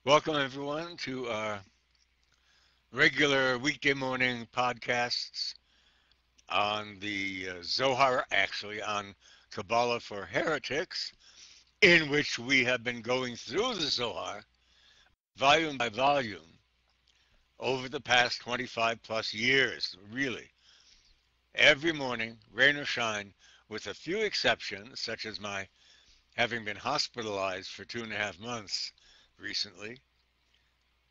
Welcome, everyone, to our regular weekday morning podcasts on the Zohar, actually, on Kabbalah for Heretics, in which we have been going through the Zohar volume by volume over the past 25 plus years, really. Every morning, rain or shine, with a few exceptions, such as my having been hospitalized for 2.5 months recently,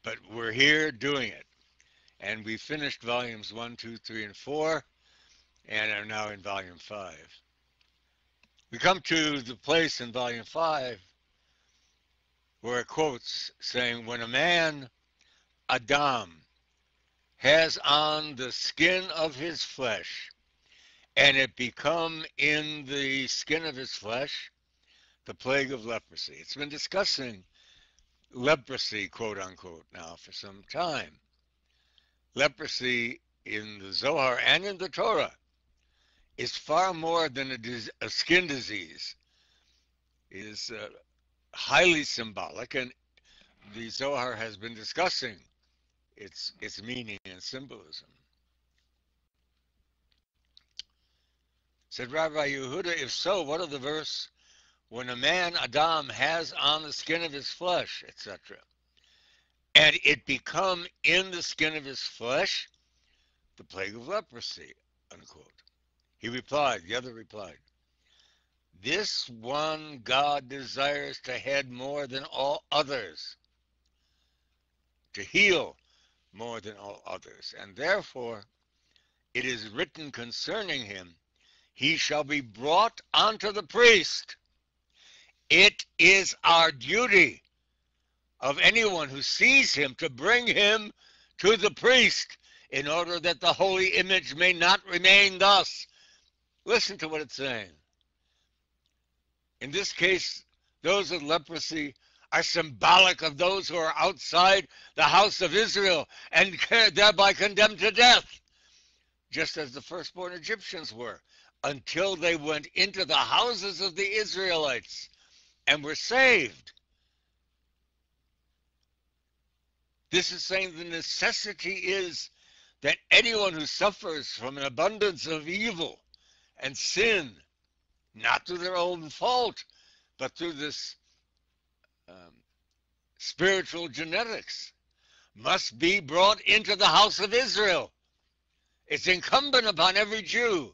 but we're here doing it. And we finished volumes 1, 2, 3, and 4, and are now in volume 5. We come to the place in volume 5 where it quotes saying, when a man, Adam, has on the skin of his flesh, and it become in the skin of his flesh the plague of leprosy. It's been discussing leprosy, quote unquote, now for some time. Leprosy in the Zohar and in the Torah is far more than a skin disease. It is highly symbolic, and the Zohar has been discussing its meaning and symbolism. Said Rabbi Yehuda, if so, what of the verse, when a man, Adam, has on the skin of his flesh, etc., and it become in the skin of his flesh the plague of leprosy, unquote. The other replied, this one God desires to head more than all others, to heal more than all others, and therefore it is written concerning him, he shall be brought unto the priest. It is our duty of anyone who sees him to bring him to the priest in order that the holy image may not remain thus. Listen to what it's saying. In this case, those with leprosy are symbolic of those who are outside the house of Israel and thereby condemned to death, just as the firstborn Egyptians were, until they went into the houses of the Israelites and were saved. This is saying the necessity is that anyone who suffers from an abundance of evil and sin, not through their own fault, but through this spiritual genetics, must be brought into the house of Israel. It's incumbent upon every Jew.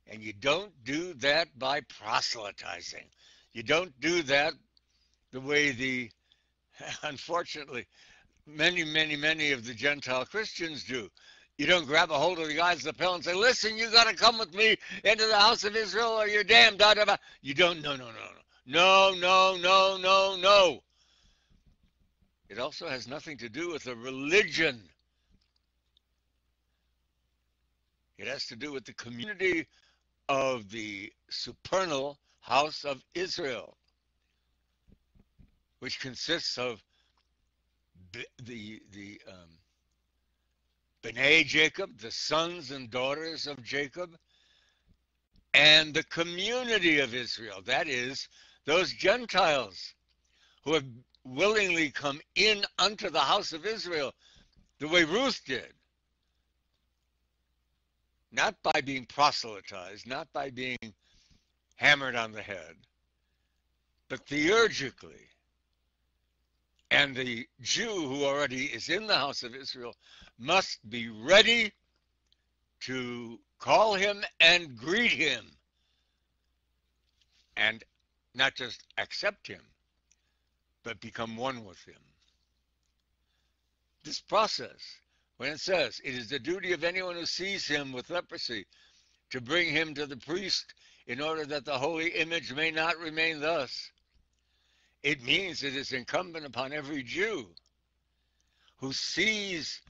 And you don't do that by proselytizing. You don't do that the way unfortunately, many of the Gentile Christians do. You don't grab a hold of the guy's lapel and say, listen, you got to come with me into the house of Israel or you're damned. Da, da, da. You don't, no, no, no, no. No, no, no, no, no. It also has nothing to do with a religion. It has to do with the community of the supernal house of Israel, which consists of the B'nai Jacob, the sons and daughters of Jacob, and the community of Israel. That is, those Gentiles who have willingly come in unto the house of Israel the way Ruth did. Not by being proselytized, not by being hammered on the head, but theurgically. And the Jew who already is in the house of Israel must be ready to call him and greet him, and not just accept him, but become one with him. This process, when it says, it is the duty of anyone who sees him with leprosy to bring him to the priest in order that the holy image may not remain thus, it means it is incumbent upon every Jew who sees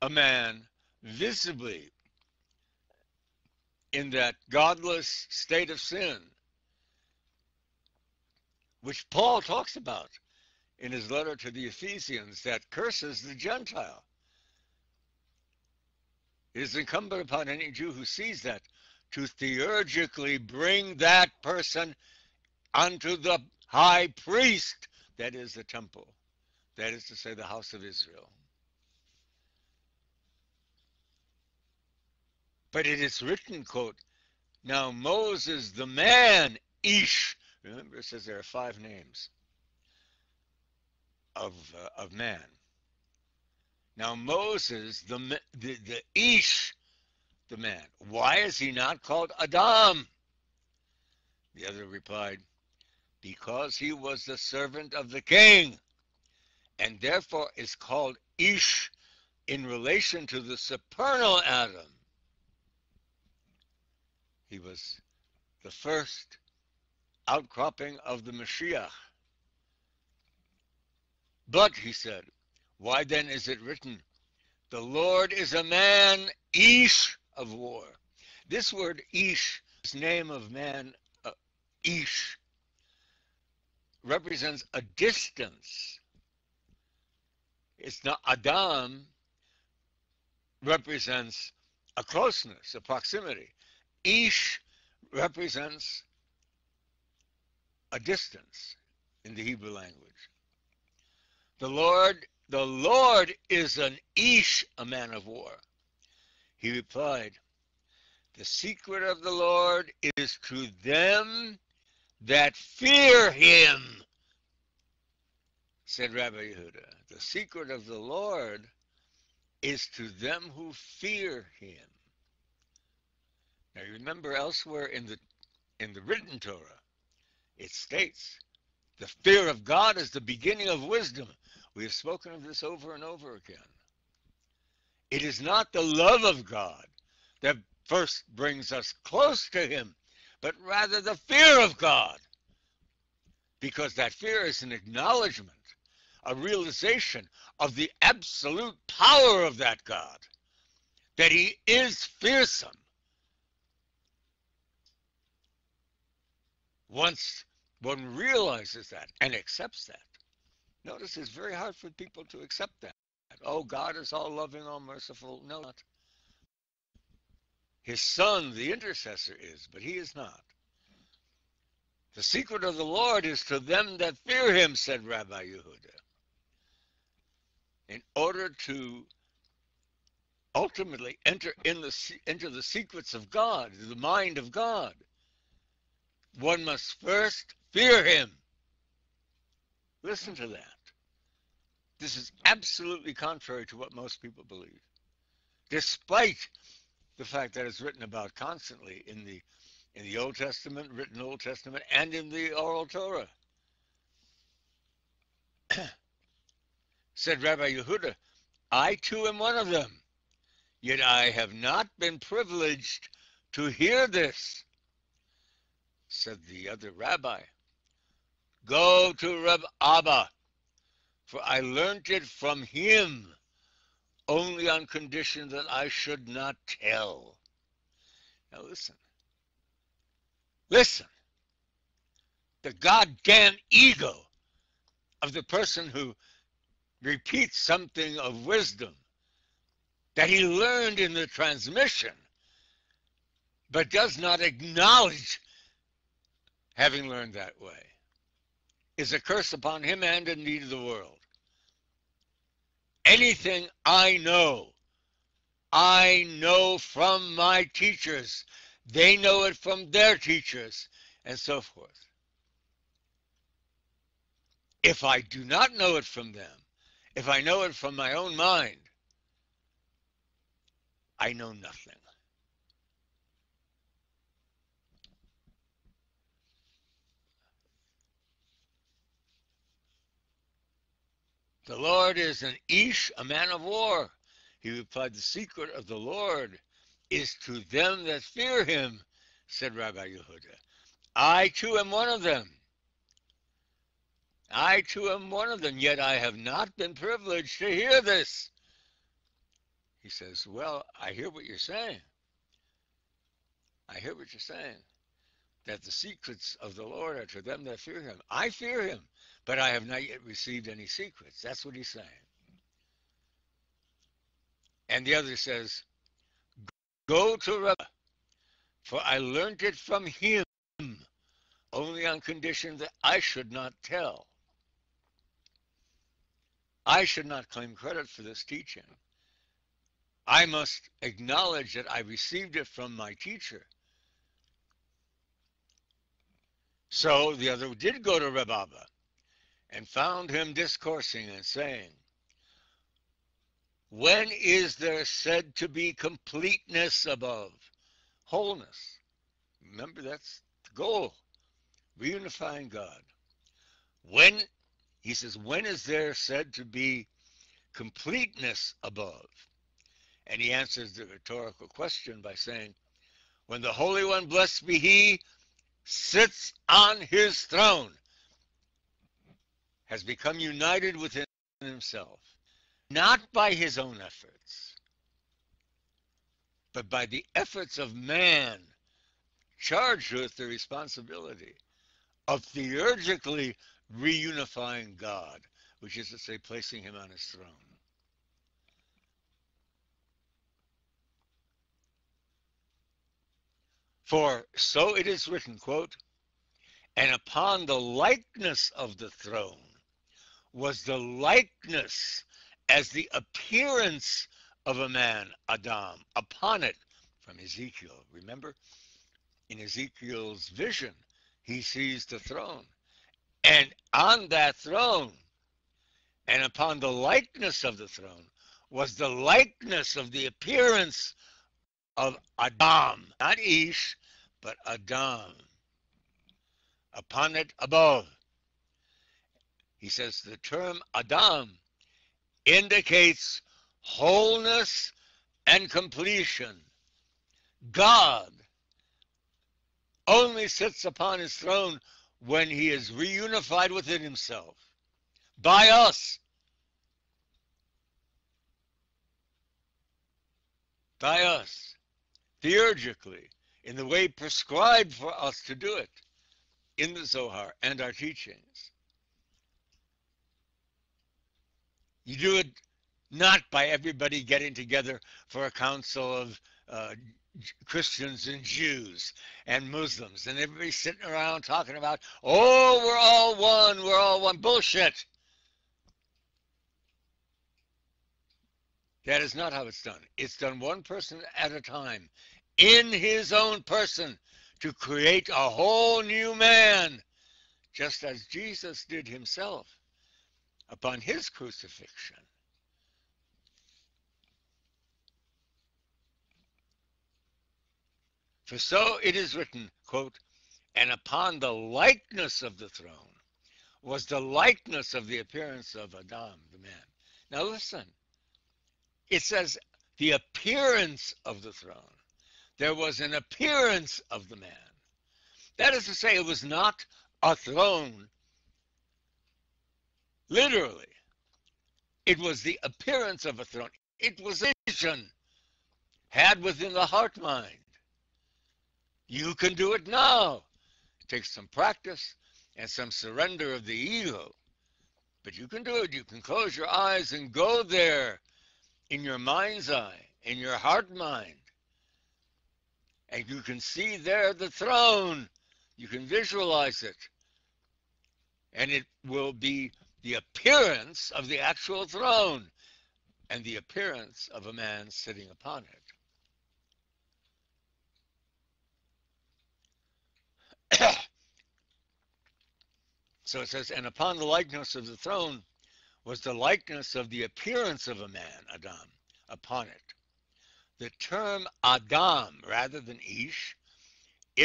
a man visibly in that godless state of sin, which Paul talks about in his letter to the Ephesians, that curses the Gentile. It is incumbent upon any Jew who sees that to theurgically bring that person unto the high priest, that is the temple, that is to say the house of Israel. But it is written, quote, now Moses the man, Ish, remember it says there are 5 names of man. Now Moses, the Ish, the man. Why is he not called Adam? The other replied, because he was the servant of the king, and therefore is called Ish in relation to the supernal Adam. He was the first outcropping of the Mashiach. But, he said, why then is it written, the Lord is a man, Ish of war? This word Ish, this name of man, Ish, represents a distance. It's not Adam, represents a closeness, a proximity. Ish represents a distance in the Hebrew language. The Lord is an Ish, a man of war. He replied, the secret of the Lord is to them that fear him, said Rabbi Yehuda. The secret of the Lord is to them who fear him. Now you remember elsewhere in the written Torah, it states, the fear of God is the beginning of wisdom. We have spoken of this over and over again. It is not the love of God that first brings us close to him, but rather the fear of God. Because that fear is an acknowledgement, a realization of the absolute power of that God, that he is fearsome. Once one realizes that and accepts that, notice it's very hard for people to accept that. Oh, God is all loving, all merciful. No, not. His son, the intercessor, is, but he is not. The secret of the Lord is to them that fear him, said Rabbi Yehuda. In order to ultimately enter into the secrets of God, the mind of God, one must first fear him. Listen to that. This is absolutely contrary to what most people believe, despite the fact that it's written about constantly in the Old Testament, written Old Testament, and in the oral Torah. Said Rabbi Yehuda, I too am one of them, yet I have not been privileged to hear this. Said the other rabbi, go to Reb Abba, for I learned it from him, only on condition that I should not tell. Now listen. Listen. The goddamn ego of the person who repeats something of wisdom that he learned in the transmission, but does not acknowledge having learned that way, is a curse upon him and indeed the world. Anything I know from my teachers. They know it from their teachers, and so forth. If I do not know it from them, if I know it from my own mind, I know nothing. The Lord is an Ish, a man of war. He replied, the secret of the Lord is to them that fear him, said Rabbi Yehuda. I too am one of them. I too am one of them, yet I have not been privileged to hear this. He says, well, I hear what you're saying. I hear what you're saying, that the secrets of the Lord are to them that fear him. I fear him, but I have not yet received any secrets. That's what he's saying. And the other says, go to Rabbi, for I learned it from him, only on condition that I should not tell. I should not claim credit for this teaching. I must acknowledge that I received it from my teacher. So the other did go to Reb Abba and found him discoursing and saying, when is there said to be completeness above? Wholeness. Remember, that's the goal. Reunifying God. When, he says, when is there said to be completeness above? And he answers the rhetorical question by saying, when the Holy One, blessed be he, sits on his throne, has become united within himself, not by his own efforts, but by the efforts of man, charged with the responsibility of theurgically reunifying God, which is to say, placing him on his throne. For so it is written, quote, and upon the likeness of the throne was the likeness as the appearance of a man, Adam, upon it, from Ezekiel. Remember, in Ezekiel's vision, he sees the throne. And on that throne, and upon the likeness of the throne, was the likeness of the appearance of Adam, not Ish, but Adam. Upon it above. He says the term Adam indicates wholeness and completion. God only sits upon his throne when he is reunified within himself by us. By us, theurgically, in the way prescribed for us to do it in the Zohar and our teachings. You do it not by everybody getting together for a council of Christians and Jews and Muslims, and everybody sitting around talking about, oh, we're all one. Bullshit. That is not how it's done. It's done one person at a time, in his own person, to create a whole new man, just as Jesus did himself upon his crucifixion. For so it is written, quote, and upon the likeness of the throne was the likeness of the appearance of Adam, the man. Now listen, it says the appearance of the throne. There was an appearance of the man. That is to say, it was not a throne, literally. It was the appearance of a throne. It was a vision had within the heart mind. You can do it now. It takes some practice and some surrender of the ego. But you can do it. You can close your eyes and go there in your mind's eye, in your heart mind. And you can see there the throne. You can visualize it. And it will be the appearance of the actual throne and the appearance of a man sitting upon it. So it says, and upon the likeness of the throne was the likeness of the appearance of a man, Adam, upon it. The term Adam, rather than Ish,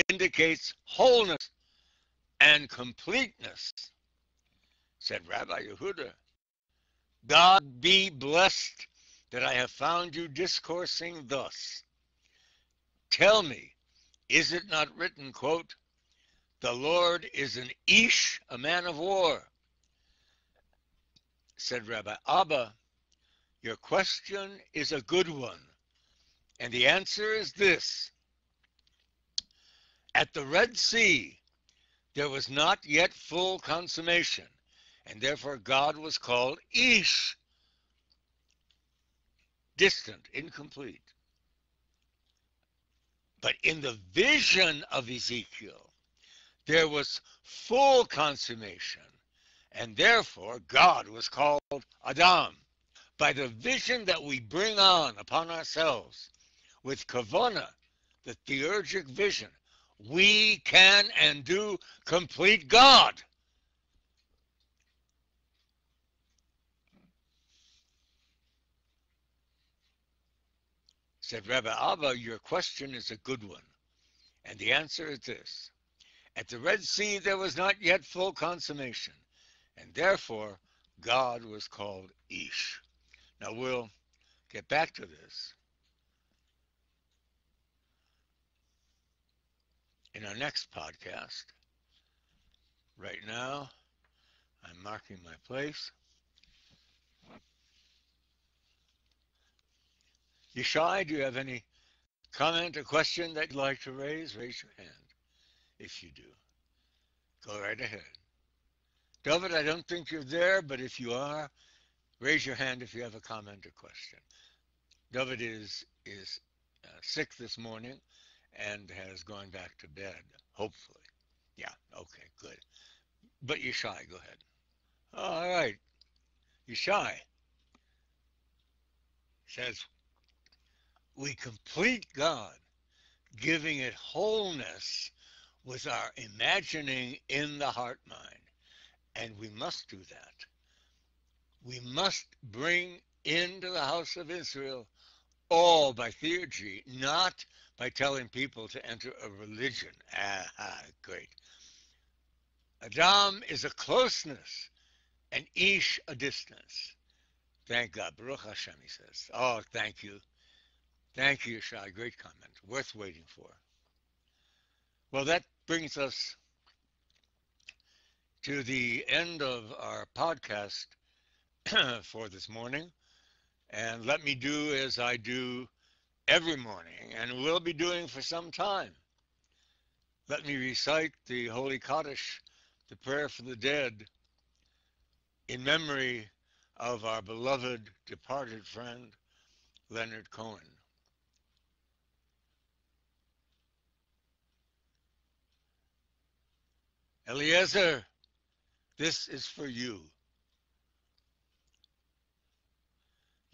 indicates wholeness and completeness. Said Rabbi Yehuda, God be blessed that I have found you discoursing thus. Tell me, is it not written, quote, the Lord is an Ish, a man of war? Said Rabbi Abba, your question is a good one, and the answer is this. At the Red Sea, there was not yet full consummation, and therefore God was called Ish, distant, incomplete. But in the vision of Ezekiel, there was full consummation, and therefore God was called Adam. By the vision that we bring on upon ourselves with kavana, the theurgic vision, we can and do complete God. Said Rabbi Abba, your question is a good one. And the answer is this. At the Red Sea there was not yet full consummation, and therefore God was called Ish. Now we'll get back to this in our next podcast. Right now, I'm marking my place. Yishai, do you have any comment or question that you'd like to raise? Raise your hand if you do. Go right ahead. David, I don't think you're there, but if you are, raise your hand if you have a comment or question. David is sick this morning and has gone back to bed, hopefully. Yeah, okay, good. But Yishai, go ahead. All right. Yishai says, we complete God, giving it wholeness with our imagining in the heart mind. And we must do that. We must bring into the house of Israel all by theurgy, not by telling people to enter a religion. Great. Adam is a closeness and Ish a distance. Thank God. Baruch Hashem, he says. Oh, thank you. Thank you, Yishai. Great comment. Worth waiting for. Well, that brings us to the end of our podcast for this morning. And let me do as I do every morning and will be doing for some time. Let me recite the Holy Kaddish, the prayer for the dead, in memory of our beloved departed friend, Leonard Cohen. Eliezer, this is for you.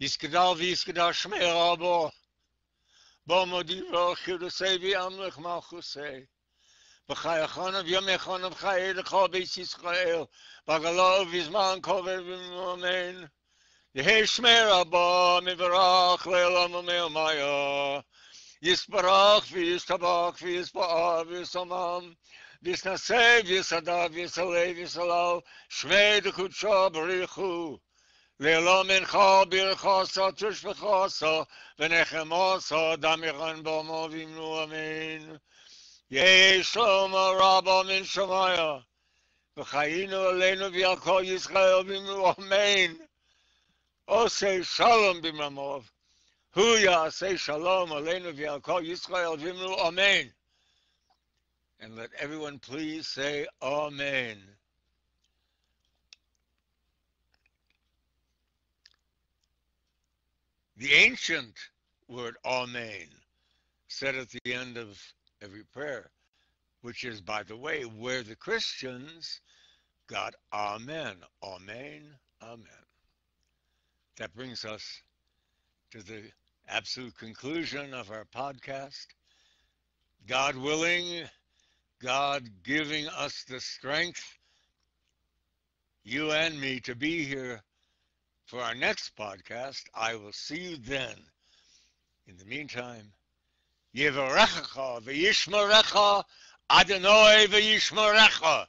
Yiskadal v'yiskadal shmei rabo, bo modivro chirusei v'yamlech malchusei. B'chayachon of yomechon of chayei l'chol beis Yisrael, b'galo v'zman kover v'momen. Yehei shmei rabo, mivarach le'olam u'me'omaya. Yisbarach v'yistabach v'yisba'ah v'yisamam. V'yisnasei v'yisadav v'yisalei v'yisalal. Shmei d'kudsho b'richu. Le'olam encha b'irchasa tushvechasa. V'nechemasa damiran b'omo v'imnu amen. Yehei shlomo rabba min shamaya. V'chayinu aleinu v'yalkol Yisrael v'imnu amen. Osei shalom b'mramov. Huya say shalom aleinu v'yalkol Yisrael v'imnu amen. And let everyone please say amen. The ancient word amen, said at the end of every prayer, which is, by the way, where the Christians got amen, amen, amen. That brings us to the absolute conclusion of our podcast. God willing, God giving us the strength, you and me, to be here for our next podcast. I will see you then. In the meantime, Yevarechecha v'yishmerecha Adonai v'yishmerecha.